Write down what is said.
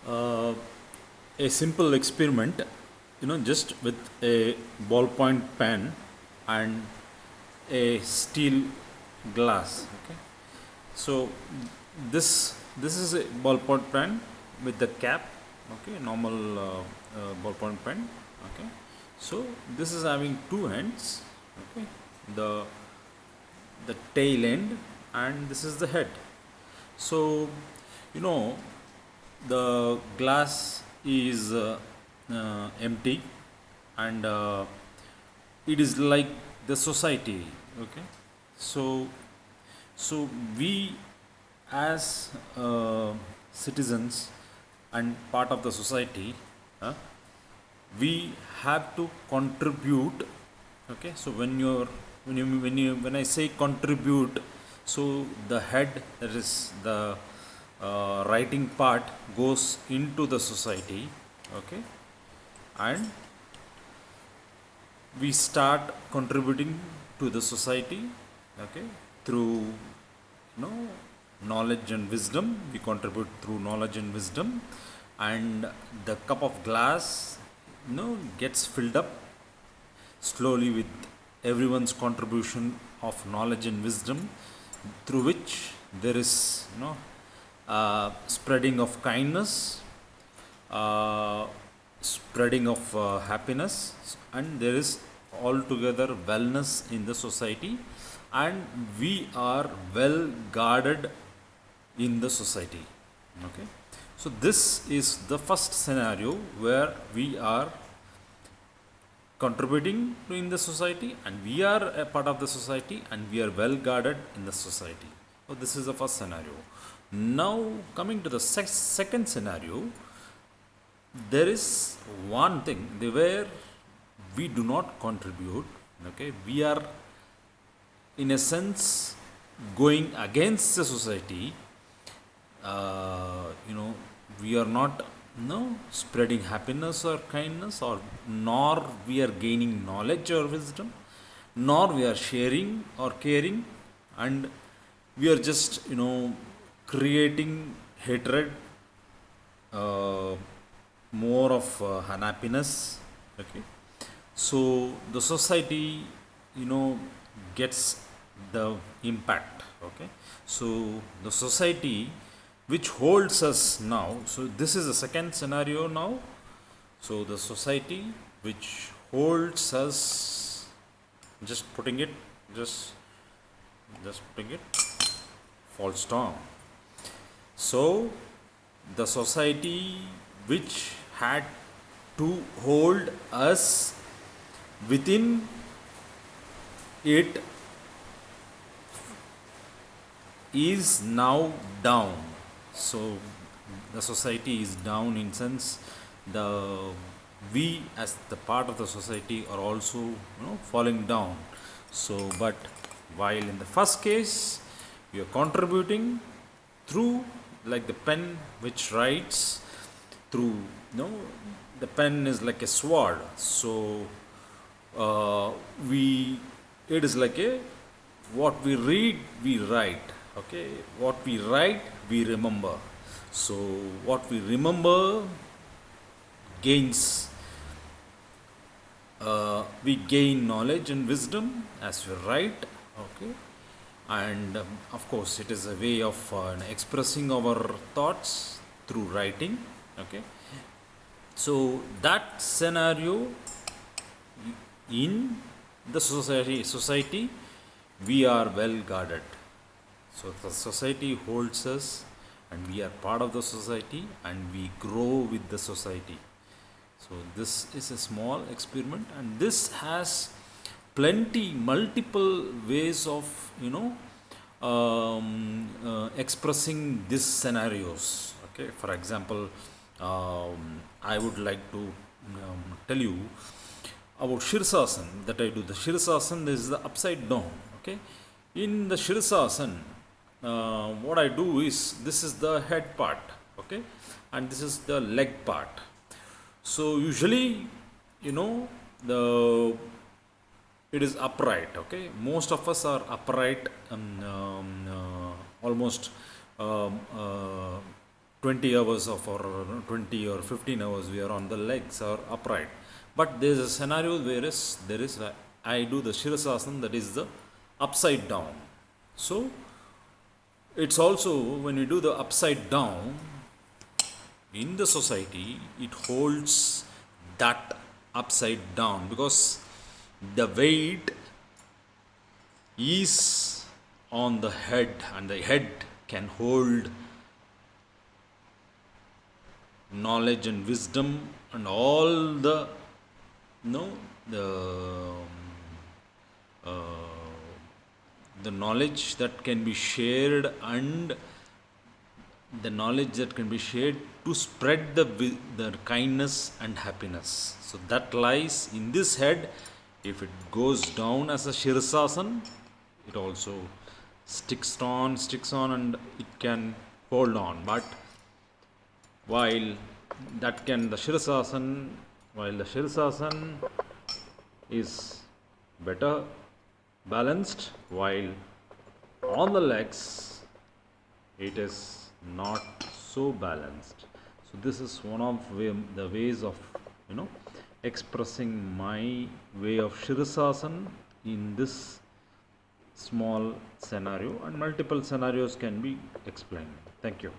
uh, a simple experiment, just with a ballpoint pen and a steel glass. Okay, so this is a ballpoint pen with the cap. Okay, normal ballpoint pen. Okay, so this is having two ends. Okay, the the tail end, and this is the head. So, you know, the glass is empty, and it is like the society. Okay, so we as citizens and part of the society, uh, we have to contribute. Okay, so when I say contribute, so the head, that is the writing part, goes into the society. Okay, and we start contributing to the society. Okay, through knowledge and wisdom. We contribute through knowledge and wisdom, and the cup of glass gets filled up slowly with everyone's contribution of knowledge and wisdom, through which there is spreading of kindness, uh, spreading of happiness, and there is altogether wellness in the society, and we are well guarded in the society. Okay, so this is the first scenario where we are contributing to in the society, and we are a part of the society, and we are well guarded in the society. So this is the first scenario. Now coming to the second scenario, there is one thing where we do not contribute. Okay, we are in a sense going against the society. We are not spreading happiness or kindness, or nor we are gaining knowledge or wisdom, nor we are sharing or caring, and we are just creating hatred, uh, more of unhappiness. Okay, so the society gets the impact. Okay, so the society which holds us now, so this is the second scenario now. So the society which holds us, just putting it, just putting it, falls down. So the society which had to hold us within it is now down. So the society is down, in sense the we as the part of the society are also falling down. So but while in the first case we are contributing through, like the pen which writes through, the pen is like a sword. So we it is like a, what we read we write. Okay, what we write we remember. So what we remember gains, we gain knowledge and wisdom as we write. Okay, and of course it is a way of expressing our thoughts through writing. Okay, so that scenario, in the society we are well guarded. So the society holds us, and we are part of the society, and we grow with the society. So this is a small experiment, and this has multiple ways of expressing these scenarios. Okay, for example, I would like to tell you about Shirsasana that I do. The Shirsasana is the upside down. Okay, in the Shirsasana, what I do is, this is the head part. Okay, and this is the leg part. So usually the it is upright. Okay, most of us are upright, almost 20 hours of or 20 or 15 hours we are on the legs or upright. But there is a scenario where is there is I do the Shirasasana, that is the upside down. So it's also when you do the upside down in the society, it holds that upside down because the weight is on the head and the head can hold knowledge and wisdom and all the no the the knowledge that can be shared and the knowledge that can be shared to spread the kindness and happiness. So that lies in this head. If it goes down as a Shirasasana, it also sticks on and it can hold on. But while that can the Shirasasana, while the Shirasasana is better balanced, while on the legs it is not so balanced. So this is one of the ways of expressing my way of Shirasasana in this small scenario, and multiple scenarios can be explained. Thank you.